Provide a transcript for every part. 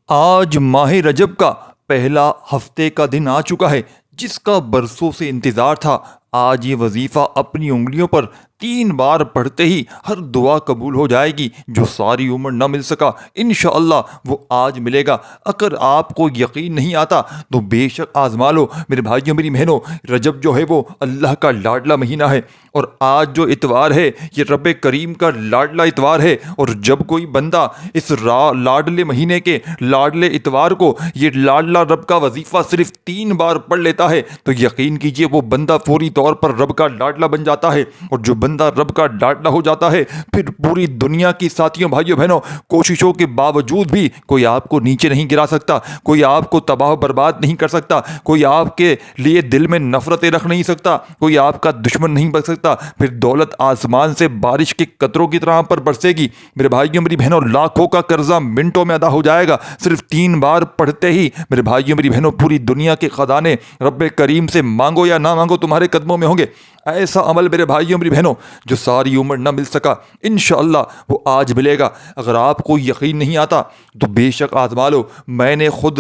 آج ماہ رجب کا پہلا ہفتے کا دن آ چکا ہے جس کا برسوں سے انتظار تھا۔ آج یہ وظیفہ اپنی انگلیوں پر 3 بار پڑھتے ہی ہر دعا قبول ہو جائے گی جو ساری عمر نہ مل سکا، انشاءاللہ وہ آج ملے گا۔ اگر آپ کو یقین نہیں آتا تو بے شک آزما لو میرے بھائیوں میری بہنوں۔ رجب جو ہے وہ اللہ کا لاڈلا مہینہ ہے، اور آج جو اتوار ہے یہ رب کریم کا لاڈلا اتوار ہے۔ اور جب کوئی بندہ اس لاڈلے مہینے کے لاڈلے اتوار کو یہ لاڈلا رب کا وظیفہ صرف 3 بار پڑھ لیتا ہے تو یقین کیجئے وہ بندہ فوری طور پر رب کا لاڈلا بن جاتا ہے۔ اور جو بندہ رب کا لاڈلا ہو جاتا ہے پھر پوری دنیا کی ساتھیوں بھائیوں بہنوں کوششوں کے باوجود بھی کوئی آپ کو نیچے نہیں گرا سکتا، کوئی آپ کو تباہ و برباد نہیں کر سکتا، کوئی آپ کے لیے دل میں نفرتیں رکھ نہیں سکتا، کوئی آپ کا دشمن نہیں بن سکتا۔ پھر دولت آسمان سے بارش کے قطروں کی طرح پر برسے گی میرے بھائیوں میری بہنوں۔ لاکھوں کا قرضہ منٹوں میں ادا ہو جائے گا صرف 3 بار پڑھتے ہی میرے بھائیوں میری بہنوں۔ پوری دنیا کے خزانے رب کریم سے مانگو یا نہ مانگو تمہارے قدموں میں ہوں گے۔ ایسا عمل میرے بھائیوں میری بہنوں جو ساری عمر نہ مل سکا انشاءاللہ وہ آج ملے گا۔ اگر آپ کو یقین نہیں آتا تو بے شک آزما لو۔ میں نے خود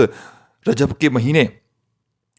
رجب کے مہینے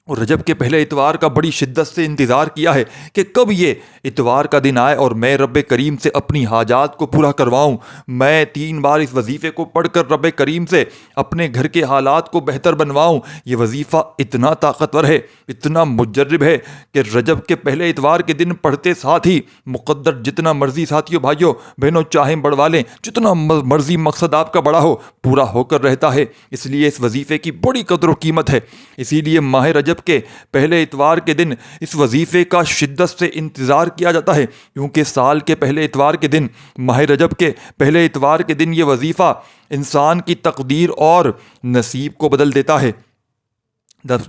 اور رجب کے پہلے اتوار کا بڑی شدت سے انتظار کیا ہے کہ کب یہ اتوار کا دن آئے اور میں رب کریم سے اپنی حاجات کو پورا کرواؤں۔ میں 3 بار اس وظیفے کو پڑھ کر رب کریم سے اپنے گھر کے حالات کو بہتر بنواؤں۔ یہ وظیفہ اتنا طاقتور ہے، اتنا مجرب ہے کہ رجب کے پہلے اتوار کے دن پڑھتے ساتھ ہی مقدر جتنا مرضی ساتھیوں بھائیوں بہنوں چاہیں بڑھوا لیں، جتنا مرضی مقصد آپ کا بڑا ہو پورا ہو کر رہتا ہے۔ اس لیے اس وظیفے کی بڑی قدر و قیمت ہے۔ اسی لیے ماہ رجب کے پہلے اتوار کے دن اس وظیفے کا شدت سے انتظار کیا جاتا ہے، کیونکہ سال کے پہلے اتوار کے دن ماہ رجب کے پہلے اتوار کے دن یہ وظیفہ انسان کی تقدیر اور نصیب کو بدل دیتا ہے،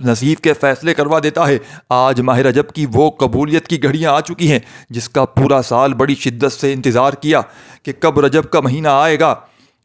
نصیب کے فیصلے کروا دیتا ہے۔ آج ماہ رجب کی وہ قبولیت کی گھڑیاں آ چکی ہیں جس کا پورا سال بڑی شدت سے انتظار کیا کہ کب رجب کا مہینہ آئے گا،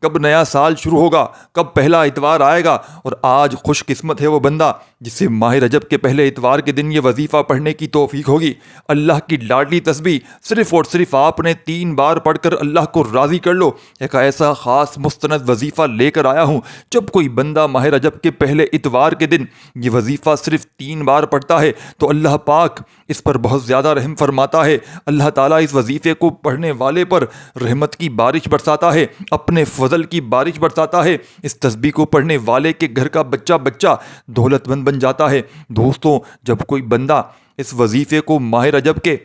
کب نیا سال شروع ہوگا، کب پہلا اتوار آئے گا۔ اور آج خوش قسمت ہے وہ بندہ جسے ماہ رجب کے پہلے اتوار کے دن یہ وظیفہ پڑھنے کی توفیق ہوگی۔ اللہ کی لاڈلی تسبیح صرف اور صرف آپ نے 3 بار پڑھ کر اللہ کو راضی کر لو۔ ایک ایسا خاص مستند وظیفہ لے کر آیا ہوں، جب کوئی بندہ ماہ رجب کے پہلے اتوار کے دن یہ وظیفہ صرف 3 بار پڑھتا ہے تو اللہ پاک اس پر بہت زیادہ رحم فرماتا ہے۔ اللہ تعالیٰ اس وظیفے کو پڑھنے والے پر رحمت کی بارش برساتا ہے، اپنے فضل کی بارش برساتا ہے۔ اس تسبیح کو پڑھنے والے کے گھر کا بچہ دولت مند بن جاتا ہے۔ دوستوں، جب کوئی بندہ اس وظیفے کو ماہ رجب کے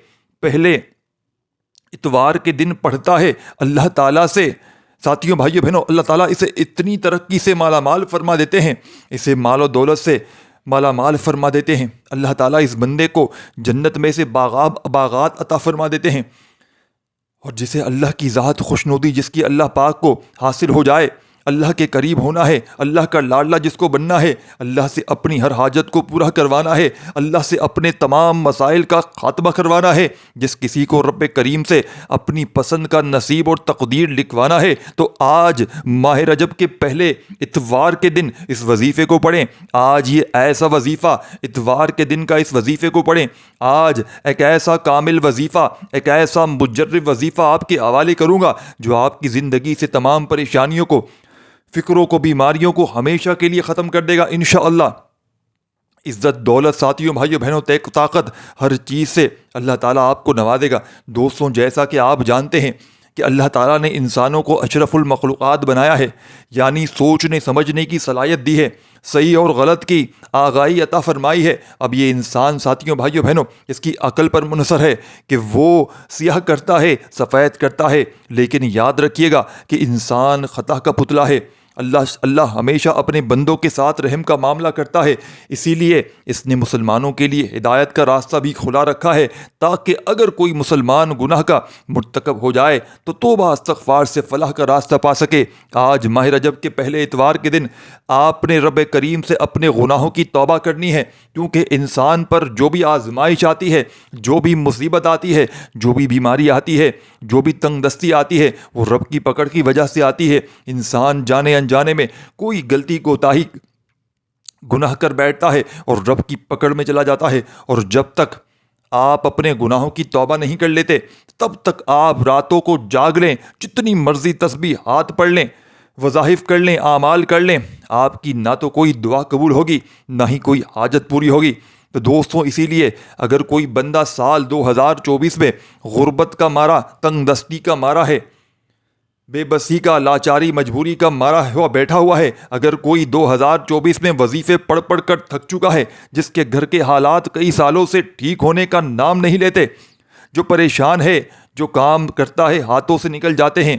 پہلے اتوار کے دن پڑھتا ہے اللہ تعالیٰ سے ساتھیوں بھائیوں بہنوں اللہ تعالیٰ اسے اتنی ترقی سے مالا مال فرما دیتے ہیں، اسے مال و دولت سے مالا مال فرما دیتے ہیں۔ اللہ تعالیٰ اس بندے کو جنت میں سے باغات عطا فرما دیتے ہیں، اور جسے اللہ کی ذات خوشنودی جس کی اللہ پاک کو حاصل ہو جائے، اللہ کے قریب ہونا ہے، اللہ کا لاڈلا جس کو بننا ہے، اللہ سے اپنی ہر حاجت کو پورا کروانا ہے، اللہ سے اپنے تمام مسائل کا خاتمہ کروانا ہے، جس کسی کو رب کریم سے اپنی پسند کا نصیب اور تقدیر لکھوانا ہے تو آج ماہ رجب کے پہلے اتوار کے دن اس وظیفے کو پڑھیں۔ آج یہ ایسا وظیفہ اتوار کے دن کا اس وظیفے کو پڑھیں۔ آج ایک ایسا کامل وظیفہ، ایک ایسا مجرب وظیفہ آپ کے حوالے کروں گا جو آپ کی زندگی سے تمام پریشانیوں کو، فکروں کو، بیماریوں کو ہمیشہ کے لیے ختم کر دے گا انشاءاللہ۔ عزت، دولت، ساتھیوں بھائیوں بہنوں، طاقت، ہر چیز سے اللہ تعالیٰ آپ کو نوازے گا۔ دوستوں، جیسا کہ آپ جانتے ہیں کہ اللہ تعالیٰ نے انسانوں کو اشرف المخلوقات بنایا ہے، یعنی سوچنے سمجھنے کی صلاحیت دی ہے، صحیح اور غلط کی آگاہی عطا فرمائی ہے۔ اب یہ انسان ساتھیوں بھائیوں بہنوں اس کی عقل پر منحصر ہے کہ وہ سیاہ کرتا ہے، سفید کرتا ہے، لیکن یاد رکھیے گا کہ انسان خطا کا پتلا ہے۔ اللہ ہمیشہ اپنے بندوں کے ساتھ رحم کا معاملہ کرتا ہے، اسی لیے اس نے مسلمانوں کے لیے ہدایت کا راستہ بھی کھلا رکھا ہے تاکہ اگر کوئی مسلمان گناہ کا مرتکب ہو جائے تو توبہ استغفار سے فلاح کا راستہ پا سکے۔ آج ماہ رجب کے پہلے اتوار کے دن آپ نے رب کریم سے اپنے گناہوں کی توبہ کرنی ہے، کیونکہ انسان پر جو بھی آزمائش آتی ہے، جو بھی مصیبت آتی ہے، جو بھی بیماری آتی ہے، جو بھی تنگ دستی آتی ہے وہ رب کی پکڑ کی وجہ سے آتی ہے۔ انسان جانے انجانے میں کوئی غلطی کوتاہی گناہ کر بیٹھتا ہے اور رب کی پکڑ میں چلا جاتا ہے، اور جب تک آپ اپنے گناہوں کی توبہ نہیں کر لیتے تب تک آپ راتوں کو جاگ لیں، جتنی مرضی تسبیح ہاتھ پڑھ لیں، وظائف کر لیں، اعمال کر لیں، آپ کی نہ تو کوئی دعا قبول ہوگی نہ ہی کوئی حاجت پوری ہوگی۔ تو دوستوں اسی لیے اگر کوئی بندہ سال 2024 میں غربت کا مارا، تنگ دستی کا مارا ہے، بے بسی کا، لاچاری، مجبوری کا مارا ہوا بیٹھا ہوا ہے، اگر کوئی 2024 میں وظیفے پڑھ پڑھ کر تھک چکا ہے، جس کے گھر کے حالات کئی سالوں سے ٹھیک ہونے کا نام نہیں لیتے، جو پریشان ہے، جو کام کرتا ہے ہاتھوں سے نکل جاتے ہیں،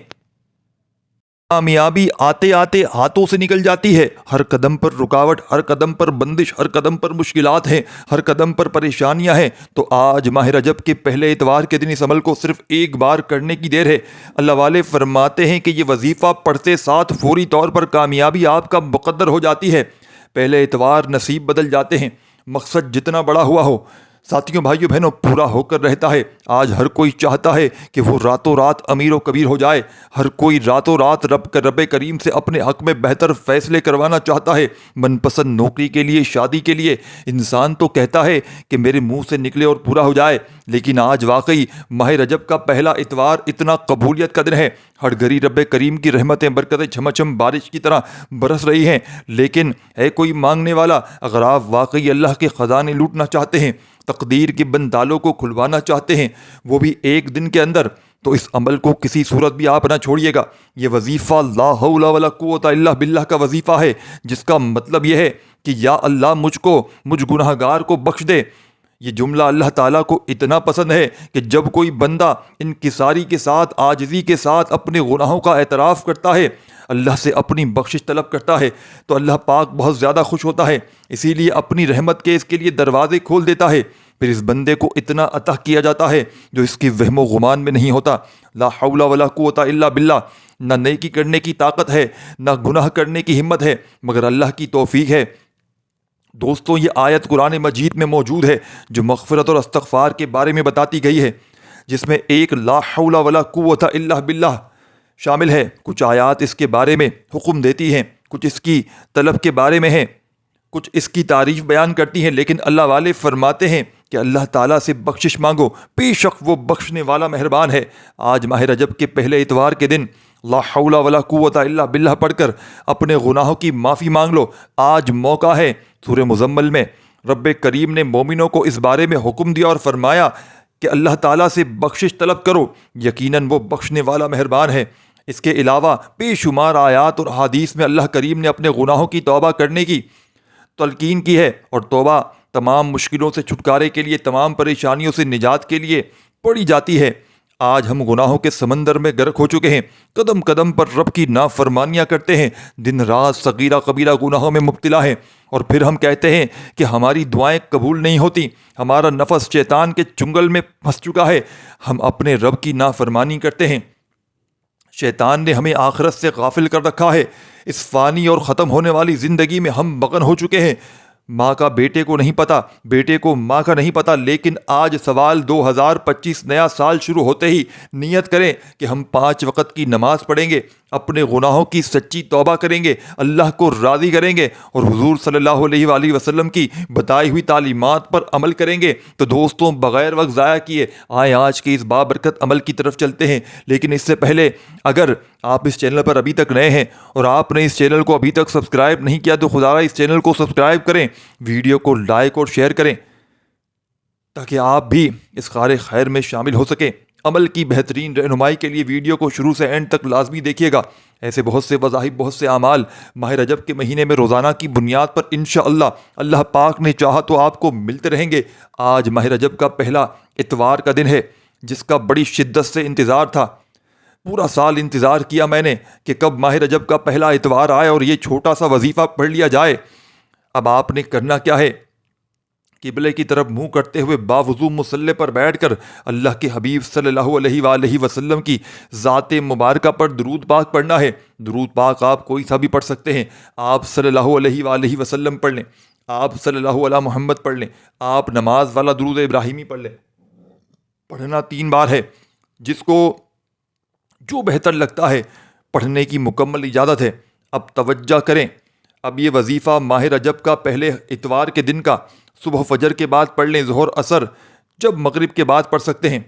کامیابی آتے آتے ہاتھوں سے نکل جاتی ہے، ہر قدم پر رکاوٹ، ہر قدم پر بندش، ہر قدم پر مشکلات ہیں، ہر قدم پر پریشانیاں ہیں، تو آج ماہ رجب کے پہلے اتوار کے دن اس عمل کو صرف ایک بار کرنے کی دیر ہے۔ اللہ والے فرماتے ہیں کہ یہ وظیفہ پڑھتے ساتھ فوری طور پر کامیابی آپ کا مقدر ہو جاتی ہے، پہلے اتوار نصیب بدل جاتے ہیں، مقصد جتنا بڑا ہوا ہو ساتھیوں، بھائیوں، بہنوں، پورا ہو کر رہتا ہے۔ آج ہر کوئی چاہتا ہے کہ وہ راتوں رات امیر و کبیر ہو جائے، ہر کوئی راتوں رات رب کریم سے اپنے حق میں بہتر فیصلے کروانا چاہتا ہے، من پسند نوکری کے لیے، شادی کے لیے۔ انسان تو کہتا ہے کہ میرے منہ سے نکلے اور پورا ہو جائے، لیکن آج واقعی ماہ رجب کا پہلا اتوار اتنا قبولیت کا دن ہے، ہر گھڑی رب کریم کی رحمتیں، برکتیں چھمچم بارش کی طرح برس رہی ہیں۔ لیکن ہے کوئی مانگنے والا؟ اگر آپ واقعی اللہ کے خزانے لوٹنا چاہتے ہیں، تقدیر کے بند تالوں کو کھلوانا چاہتے ہیں، وہ بھی ایک دن کے اندر، تو اس عمل کو کسی صورت بھی آپ نہ چھوڑیے گا۔ یہ وظیفہ لا حول ولا قوت الا باللہ کا وظیفہ ہے، جس کا مطلب یہ ہے کہ یا اللہ مجھ گناہ گار کو بخش دے۔ یہ جملہ اللہ تعالیٰ کو اتنا پسند ہے کہ جب کوئی بندہ انکساری کے ساتھ، عاجزی کے ساتھ اپنے گناہوں کا اعتراف کرتا ہے، اللہ سے اپنی بخشش طلب کرتا ہے، تو اللہ پاک بہت زیادہ خوش ہوتا ہے، اسی لیے اپنی رحمت کے اس کے لیے دروازے کھول دیتا ہے۔ پھر اس بندے کو اتنا عطا کیا جاتا ہے جو اس کی وہم و گمان میں نہیں ہوتا۔ لا حول ولا قوت الا باللہ، نہ نیکی کرنے کی طاقت ہے، نہ گناہ کرنے کی ہمت ہے، مگر اللہ کی توفیق ہے۔ دوستوں، یہ آیت قرآن مجید میں موجود ہے جو مغفرت اور استغفار کے بارے میں بتاتی گئی ہے، جس میں ایک لا حول ولا قوت الا باللہ شامل ہے۔ کچھ آیات اس کے بارے میں حکم دیتی ہیں، کچھ اس کی طلب کے بارے میں ہیں، کچھ اس کی تعریف بیان کرتی ہیں، لیکن اللہ والے فرماتے ہیں کہ اللہ تعالیٰ سے بخشش مانگو، بے شک وہ بخشنے والا مہربان ہے۔ آج ماہ رجب کے پہلے اتوار کے دن لا حول ولا قوت الا باللہ پڑھ کر اپنے گناہوں کی معافی مانگ لو۔ آج موقع ہے۔ سورہ مزمل میں رب کریم نے مومنوں کو اس بارے میں حکم دیا اور فرمایا کہ اللہ تعالیٰ سے بخشش طلب کرو، یقیناً وہ بخشنے والا مہربان ہے۔ اس کے علاوہ بے شمار آیات اور احادیث میں اللہ کریم نے اپنے گناہوں کی توبہ کرنے کی تلقین کی ہے، اور توبہ تمام مشکلوں سے چھٹکارے کے لیے، تمام پریشانیوں سے نجات کے لیے پڑھی جاتی ہے۔ آج ہم گناہوں کے سمندر میں غرق ہو چکے ہیں، قدم قدم پر رب کی نافرمانیاں کرتے ہیں، دن رات صغیرہ کبیرہ گناہوں میں مبتلا ہیں، اور پھر ہم کہتے ہیں کہ ہماری دعائیں قبول نہیں ہوتی، ہمارا نفس شیطان کے چنگل میں پھنس چکا ہے، ہم اپنے رب کی نافرمانی کرتے ہیں۔ شیطان نے ہمیں آخرت سے غافل کر رکھا ہے۔ اس فانی اور ختم ہونے والی زندگی میں ہم مگن ہو چکے ہیں۔ ماں کا بیٹے کو نہیں پتا، بیٹے کو ماں کا نہیں پتا، لیکن آج سوال 2025 نیا سال شروع ہوتے ہی نیت کریں کہ ہم 5 وقت کی نماز پڑھیں گے، اپنے گناہوں کی سچی توبہ کریں گے، اللہ کو راضی کریں گے، اور حضور صلی اللہ علیہ وآلہ وسلم کی بتائی ہوئی تعلیمات پر عمل کریں گے۔ تو دوستوں، بغیر وقت ضائع کیے آئیں آج کے اس بابرکت عمل کی طرف چلتے ہیں۔ لیکن اس سے پہلے اگر آپ اس چینل پر ابھی تک نئے ہیں اور آپ نے اس چینل کو ابھی تک سبسکرائب نہیں کیا تو خدا را اس چینل کو سبسکرائب کریں، ویڈیو کو لائک اور شیئر کریں تاکہ آپ بھی اس خار خیر میں شامل ہو سکیں۔ عمل کی بہترین رہنمائی کے لیے ویڈیو کو شروع سے اینڈ تک لازمی دیکھیے گا۔ ایسے بہت سے وظائف، بہت سے اعمال ماہ رجب کے مہینے میں روزانہ کی بنیاد پر انشاءاللہ اللہ پاک نے چاہا تو آپ کو ملتے رہیں گے۔ آج ماہ رجب کا پہلا اتوار کا دن ہے، جس کا بڑی شدت سے انتظار تھا۔ پورا سال انتظار کیا میں نے کہ کب ماہ رجب کا پہلا اتوار آئے اور یہ چھوٹا سا وظیفہ پڑھ لیا جائے۔ اب آپ نے کرنا کیا ہے؟ قبلے کی طرف منہ کرتے ہوئے باوضو مصلی پر بیٹھ کر اللہ کے حبیب صلی اللہ علیہ وآلہ وسلم کی ذات مبارکہ پر درود پاک پڑھنا ہے۔ درود پاک آپ کوئی سا بھی پڑھ سکتے ہیں۔ آپ صلی اللہ علیہ وآلہ وسلم پڑھ لیں، آپ صلی اللہ علیہ محمد پڑھ لیں، آپ نماز والا درود ابراہیمی پڑھ لیں۔ پڑھنا 3 بار ہے، جس کو جو بہتر لگتا ہے پڑھنے کی مکمل اجازت ہے۔ اب توجہ کریں، اب یہ وظیفہ ماہ رجب کا پہلے اتوار کے دن کا صبح فجر کے بعد پڑھ لیں، ظہر، عصر، جب مغرب کے بعد پڑھ سکتے ہیں۔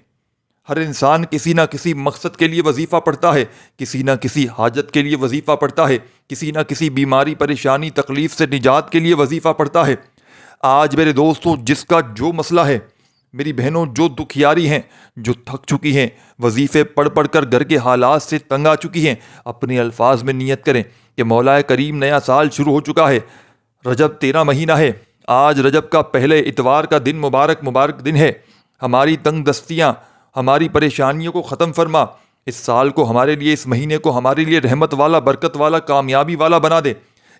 ہر انسان کسی نہ کسی مقصد کے لیے وظیفہ پڑھتا ہے، کسی نہ کسی حاجت کے لیے وظیفہ پڑھتا ہے، کسی نہ کسی بیماری پریشانی تکلیف سے نجات کے لیے وظیفہ پڑھتا ہے۔ آج میرے دوستوں، جس کا جو مسئلہ ہے، میری بہنوں جو دکھیاری ہیں، جو تھک چکی ہیں، وظیفے پڑھ پڑھ کر گھر کے حالات سے تنگ آ چکی ہیں، اپنے الفاظ میں نیت کریں کہ مولا کریم نیا سال شروع ہو چکا ہے، رجب 13 مہینہ ہے، آج رجب کا پہلے اتوار کا دن مبارک دن ہے، ہماری تنگ دستیاں، ہماری پریشانیوں کو ختم فرما، اس سال کو ہمارے لیے، اس مہینے کو ہمارے لیے رحمت والا، برکت والا، کامیابی والا بنا دے۔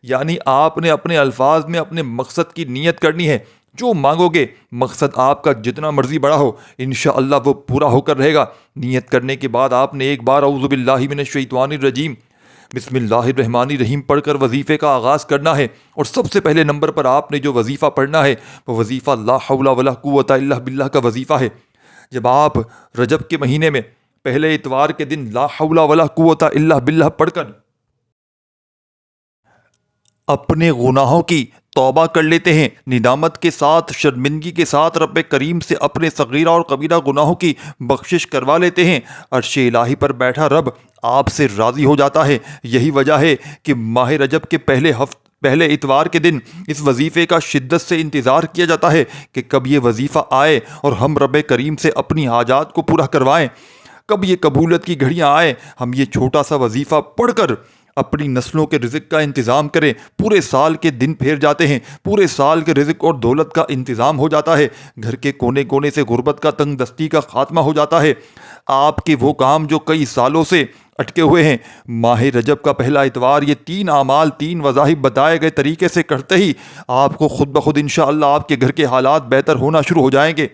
یعنی آپ نے اپنے الفاظ میں اپنے مقصد کی نیت کرنی ہے، جو مانگو گے، مقصد آپ کا جتنا مرضی بڑا ہو، انشاءاللہ وہ پورا ہو کر رہے گا۔ نیت کرنے کے بعد آپ نے ایک بار اعوذ باللہ من الشیطان الرجیم بسم اللہ الرحمن الرحیم پڑھ کر وظیفے کا آغاز کرنا ہے، اور سب سے پہلے نمبر پر آپ نے جو وظیفہ پڑھنا ہے وہ وظیفہ لا حول ولا قوت الا باللہ کا وظیفہ ہے۔ جب آپ رجب کے مہینے میں پہلے اتوار کے دن لا حول ولا قوت الا باللہ پڑھ کر اپنے گناہوں کی توبہ کر لیتے ہیں، ندامت کے ساتھ، شرمندگی کے ساتھ رب کریم سے اپنے صغیرہ اور کبیرہ گناہوں کی بخشش کروا لیتے ہیں، عرش الہی پر بیٹھا رب آپ سے راضی ہو جاتا ہے۔ یہی وجہ ہے کہ ماہ رجب کے پہلے اتوار کے دن اس وظیفے کا شدت سے انتظار کیا جاتا ہے کہ کب یہ وظیفہ آئے اور ہم رب کریم سے اپنی حاجات کو پورا کروائیں، کب یہ قبولیت کی گھڑیاں آئیں، ہم یہ چھوٹا سا وظیفہ پڑھ کر اپنی نسلوں کے رزق کا انتظام کریں۔ پورے سال کے دن پھیر جاتے ہیں، پورے سال کے رزق اور دولت کا انتظام ہو جاتا ہے، گھر کے کونے کونے سے غربت کا، تنگ دستی کا خاتمہ ہو جاتا ہے۔ آپ کے وہ کام جو کئی سالوں سے اٹکے ہوئے ہیں، ماہ رجب کا پہلا اتوار یہ 3 اعمال، 3 وظائف بتائے گئے طریقے سے کرتے ہی آپ کو خود بخود انشاءاللہ آپ کے گھر کے حالات بہتر ہونا شروع ہو جائیں گے،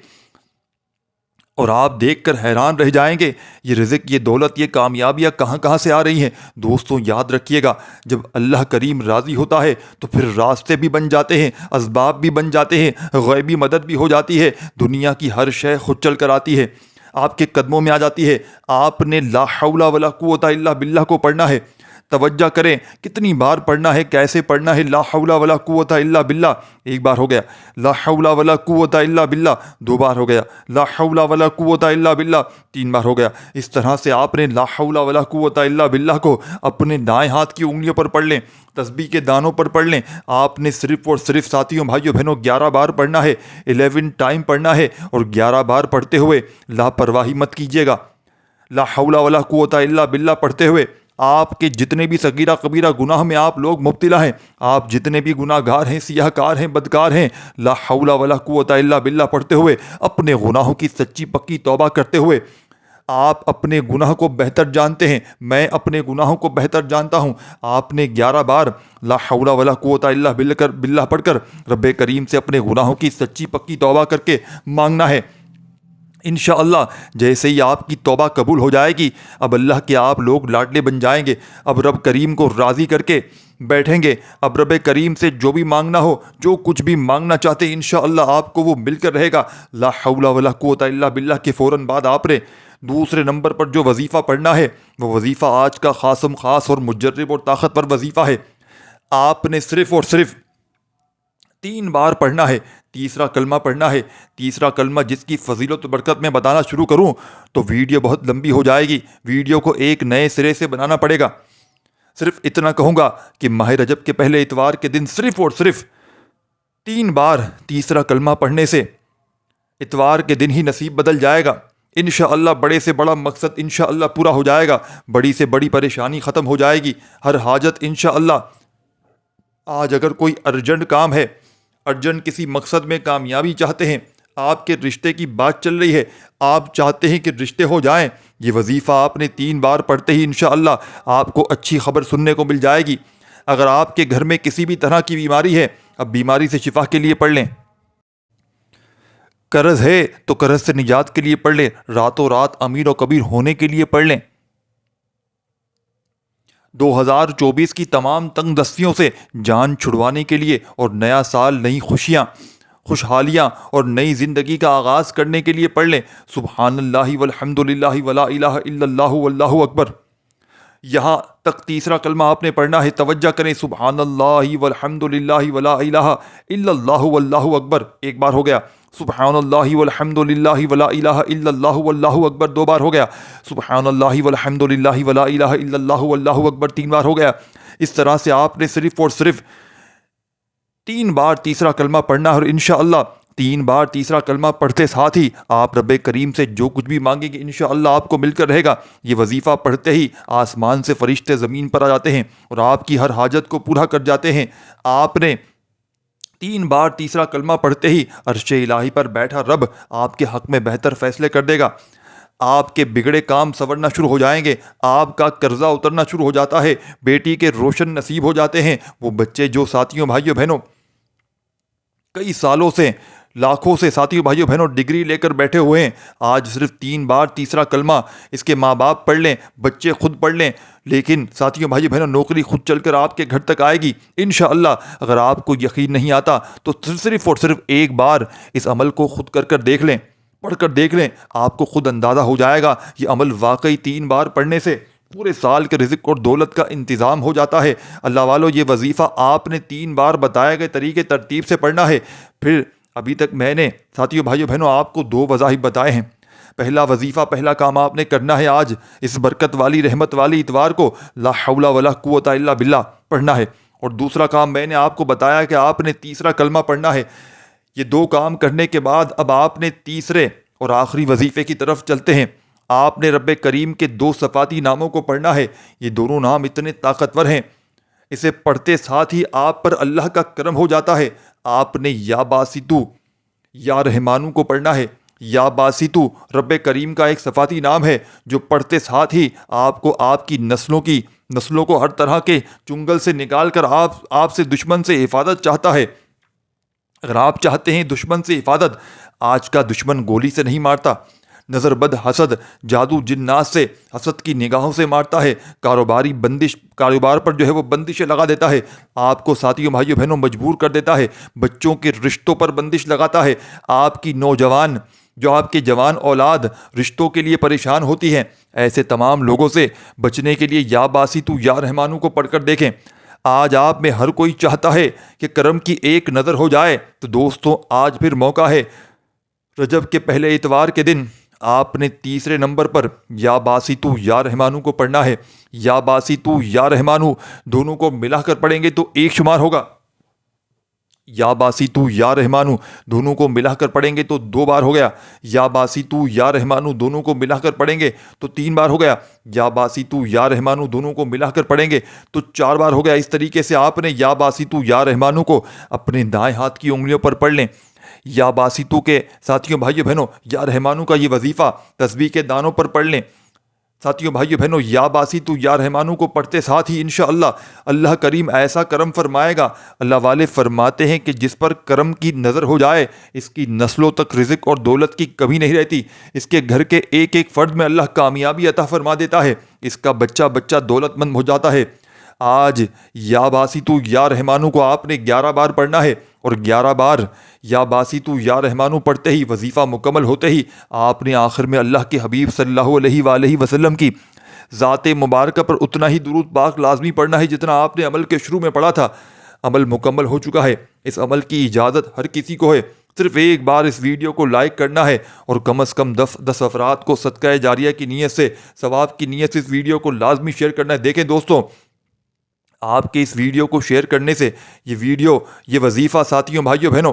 اور آپ دیکھ کر حیران رہ جائیں گے یہ رزق، یہ دولت، یہ کامیابیاں کہاں سے آ رہی ہیں۔ دوستوں یاد رکھیے گا، جب اللہ کریم راضی ہوتا ہے تو پھر راستے بھی بن جاتے ہیں، اسباب بھی بن جاتے ہیں، غیبی مدد بھی ہو جاتی ہے، دنیا کی ہر شے خود چل کر آتی ہے، آپ کے قدموں میں آ جاتی ہے۔ آپ نے لا حول ولا قوت الا باللہ کو پڑھنا ہے، توجہ کریں کتنی بار پڑھنا ہے، کیسے پڑھنا ہے۔ لا حول ولا قوت الا باللہ ایک بار ہو گیا، لا حول ولا قوت الا باللہ 2 بار ہو گیا، لا حول ولا قوت الا باللہ 3 بار ہو گیا۔ اس طرح سے آپ نے لا حول ولا قوت الا باللہ کو اپنے دائیں ہاتھ کی انگلیوں پر پڑھ لیں، تسبیح کے دانوں پر پڑھ لیں۔ آپ نے صرف اور صرف ساتھیوں، بھائیوں بہنوں 11 بار پڑھنا ہے، 11 ٹائم پڑھنا ہے، اور 11 بار پڑھتے ہوئے لاپرواہی مت کیجیے گا۔ لا حول ولا قوت الا باللہ پڑھتے ہوئے آپ کے جتنے بھی صغیرہ کبیرہ گناہ میں آپ لوگ مبتلا ہیں، آپ جتنے بھی گناہ گار ہیں، سیاہ کار ہیں، بدکار ہیں، لا حول ولا قوت الا باللہ پڑھتے ہوئے اپنے گناہوں کی سچی پکی توبہ کرتے ہوئے، آپ اپنے گناہ کو بہتر جانتے ہیں، میں اپنے گناہوں کو بہتر جانتا ہوں، آپ نے 11 بار لا حول ولا قوت الا باللہ پڑھ کر رب کریم سے اپنے گناہوں کی سچی پکی توبہ کر کے مانگنا ہے۔ انشاءاللہ جیسے ہی آپ کی توبہ قبول ہو جائے گی، اب اللہ کے آپ لوگ لاڈلے بن جائیں گے، اب رب کریم کو راضی کر کے بیٹھیں گے، اب رب کریم سے جو بھی مانگنا ہو، جو کچھ بھی مانگنا چاہتے ہیں انشاءاللہ آپ کو وہ مل کر رہے گا۔ لا حول ولا قوت الا باللہ کے فوراً بعد آپ نے دوسرے نمبر پر جو وظیفہ پڑھنا ہے وہ وظیفہ آج کا خاصم خاص اور مجرب اور طاقتور وظیفہ ہے۔ آپ نے صرف اور صرف 3 بار پڑھنا ہے، تیسرا کلمہ پڑھنا ہے۔ تیسرا کلمہ جس کی فضیلت و برکت میں بتانا شروع کروں تو ویڈیو بہت لمبی ہو جائے گی، ویڈیو کو ایک نئے سرے سے بنانا پڑے گا۔ صرف اتنا کہوں گا کہ ماہ رجب کے پہلے اتوار کے دن صرف اور صرف 3 بار تیسرا کلمہ پڑھنے سے اتوار کے دن ہی نصیب بدل جائے گا۔ انشاءاللہ بڑے سے بڑا مقصد انشاءاللہ پورا ہو جائے گا، بڑی سے بڑی پریشانی ختم ہو جائے گی، ہر حاجت انشاءاللہ۔ آج اگر کوئی ارجنٹ کام ہے، ارجنٹ کسی مقصد میں کامیابی چاہتے ہیں، آپ کے رشتے کی بات چل رہی ہے، آپ چاہتے ہیں کہ رشتے ہو جائیں، یہ وظیفہ آپ نے 3 بار پڑھتے ہی انشاءاللہ آپ کو اچھی خبر سننے کو مل جائے گی۔ اگر آپ کے گھر میں کسی بھی طرح کی بیماری ہے، اب بیماری سے شفا کے لیے پڑھ لیں، قرض ہے تو قرض سے نجات کے لیے پڑھ لیں، راتوں رات امیر و کبیر ہونے کے لیے پڑھ لیں، 2024 کی تمام تنگ دستیوں سے جان چھڑوانے کے لیے اور نیا سال نئی خوشیاں، خوشحالیاں اور نئی زندگی کا آغاز کرنے کے لیے پڑھ لیں۔ سبحان اللہ والحمد للہ ولا الہ الا اللہ واللہ اکبر، یہاں تک تیسرا کلمہ آپ نے پڑھنا ہے، توجہ کریں، سبحان اللہ والحمد للہ ولا الہ الا اللہ واللہ اکبر ایک بار ہو گیا، سبحان اللہ والحمد للہ ولا الہ الا اللہ واللہ اکبر 2 بار ہو گیا، سبحان اللہ والحمد للہ ولا الہ الا اللہ واللہ اکبر 3 بار ہو گیا۔ اس طرح سے آپ نے صرف اور صرف 3 بار تیسرا کلمہ پڑھنا ہے، اور انشاءاللہ 3 بار تیسرا کلمہ پڑھتے ساتھ ہی آپ رب کریم سے جو کچھ بھی مانگیں گے انشاءاللہ آپ کو مل کر رہے گا۔ یہ وظیفہ پڑھتے ہی آسمان سے فرشتے زمین پر آ جاتے ہیں اور آپ کی ہر حاجت کو پورا کر جاتے ہیں۔ آپ نے 3 بار تیسرا کلمہ پڑھتے ہی عرش الہی پر بیٹھا رب آپ کے حق میں بہتر فیصلے کر دے گا، آپ کے بگڑے کام سنورنا شروع ہو جائیں گے، آپ کا قرضہ اترنا شروع ہو جاتا ہے، بیٹی کے روشن نصیب ہو جاتے ہیں۔ وہ بچے جو ساتھیوں بھائیوں بہنوں کئی سالوں سے لاکھوں سے ساتھیوں بھائیوں بہنوں ڈگری لے کر بیٹھے ہوئے ہیں، آج صرف 3 بار تیسرا کلمہ اس کے ماں باپ پڑھ لیں، بچے خود پڑھ لیں، لیکن ساتھیوں بھائیوں بہنوں نوکری خود چل کر آپ کے گھر تک آئے گی انشاءاللہ۔ اگر آپ کو یقین نہیں آتا تو صرف اور صرف ایک بار اس عمل کو خود کر دیکھ لیں، پڑھ کر دیکھ لیں، آپ کو خود اندازہ ہو جائے گا یہ عمل واقعی 3 بار پڑھنے سے پورے سال کے رزق اور دولت کا انتظام ہو جاتا ہے۔ اللہ والو، یہ وظیفہ آپ نے 3 بار بتائے گئے طریقے ترتیب سے پڑھنا ہے۔ پھر ابھی تک میں نے ساتھیوں بھائیوں بہنوں آپ کو 2 وظائف بتائے ہیں۔ پہلا وظیفہ، پہلا کام آپ نے کرنا ہے آج اس برکت والی رحمت والی اتوار کو لا حول ولا قوت الا باللہ پڑھنا ہے، اور دوسرا کام میں نے آپ کو بتایا کہ آپ نے تیسرا کلمہ پڑھنا ہے۔ یہ 2 کام کرنے کے بعد اب آپ نے تیسرے اور آخری وظیفے کی طرف چلتے ہیں۔ آپ نے رب کریم کے 2 صفاتی ناموں کو پڑھنا ہے۔ یہ دونوں نام اتنے طاقتور ہیں، اسے پڑھتے ساتھ ہی آپ پر اللہ کا کرم ہو جاتا ہے۔ آپ نے یا باسطو یا رحمانو کو پڑھنا ہے۔ یا باسطو رب کریم کا ایک صفاتی نام ہے جو پڑھتے ساتھ ہی آپ کو آپ کی نسلوں کو ہر طرح کے چنگل سے نکال کر آپ سے دشمن سے حفاظت چاہتا ہے۔ اگر آپ چاہتے ہیں دشمن سے حفاظت، آج کا دشمن گولی سے نہیں مارتا، نظر بد حسد جادو جنات سے حسد کی نگاہوں سے مارتا ہے، کاروبار پر جو ہے وہ بندشیں لگا دیتا ہے، آپ کو ساتھیوں بھائیوں بہنوں مجبور کر دیتا ہے، بچوں کے رشتوں پر بندش لگاتا ہے، آپ کی آپ کے جوان اولاد رشتوں کے لیے پریشان ہوتی ہے۔ ایسے تمام لوگوں سے بچنے کے لیے یا باسطو یا رحمانو کو پڑھ کر دیکھیں۔ آج آپ میں ہر کوئی چاہتا ہے کہ کرم کی ایک نظر ہو جائے، تو دوستوں آج پھر موقع ہے۔ رجب کے پہلے اتوار کے دن آپ نے تیسرے نمبر پر یا باسطو یا رحمانو کو پڑھنا ہے۔ یا باسطو یا رحمانو دونوں کو ملا کر پڑھیں گے تو 1 شمار ہوگا، یا باسطو یا رحمانو دونوں کو ملا کر پڑھیں گے تو 2 بار ہو گیا، یا باسطو یا رحمانو دونوں کو ملا کر پڑھیں گے تو 3 بار ہو گیا، یا باسطو یا رحمانو دونوں کو ملا کر پڑھیں گے تو 4 بار ہو گیا۔ اس طریقے سے آپ نے یا باسطو یا رحمانو کو اپنے دائیں ہاتھ کی انگلیوں پر پڑھ لیں۔ یا باسطو کے ساتھیوں بھائیوں بہنوں یا رحمانو کا یہ وظیفہ تسبیح کے دانوں پر پڑھ لیں۔ ساتھیوں بھائیوں بہنوں یا باسطو یا رحمانو کو پڑھتے ساتھ ہی انشاءاللہ اللہ کریم ایسا کرم فرمائے گا۔ اللہ والے فرماتے ہیں کہ جس پر کرم کی نظر ہو جائے اس کی نسلوں تک رزق اور دولت کی کمی نہیں رہتی، اس کے گھر کے ایک ایک فرد میں اللہ کامیابی عطا فرما دیتا ہے، اس کا بچہ دولت مند ہو جاتا ہے۔ آج یا باسطو یا رحمانو کو آپ نے 11 بار پڑھنا ہے، اور 11 بار یا باسطو یا رحمانو پڑھتے ہی وظیفہ مکمل ہوتے ہی آپ نے آخر میں اللہ کے حبیب صلی اللہ علیہ وآلہ وسلم کی ذات مبارکہ پر اتنا ہی درود پاک لازمی پڑھنا ہے جتنا آپ نے عمل کے شروع میں پڑھا تھا۔ عمل مکمل ہو چکا ہے، اس عمل کی اجازت ہر کسی کو ہے۔ صرف ایک بار اس ویڈیو کو لائک کرنا ہے اور کم از کم 10 افراد کو صدقہ جاریہ کی نیت سے، ثواب کی نیت سے اس ویڈیو کو لازمی شیئر کرنا ہے۔ دیکھیں دوستوں، آپ کے اس ویڈیو کو شیئر کرنے سے یہ وظیفہ ساتھیوں بھائیوں بہنوں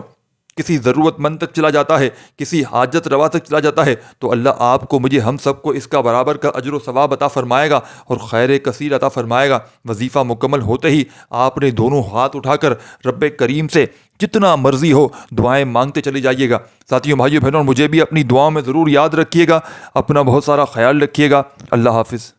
کسی ضرورت مند تک چلا جاتا ہے، کسی حاجت روا تک چلا جاتا ہے، تو اللہ آپ کو مجھے ہم سب کو اس کا برابر کا اجر و ثواب عطا فرمائے گا اور خیر کثیر عطا فرمائے گا۔ وظیفہ مکمل ہوتے ہی آپ نے دونوں ہاتھ اٹھا کر رب کریم سے جتنا مرضی ہو دعائیں مانگتے چلے جائیے گا۔ ساتھیوں بھائیوں بہنوں مجھے بھی اپنی دعاؤں میں ضرور یاد رکھیے گا، اپنا بہت سارا خیال رکھیے گا۔ اللہ حافظ۔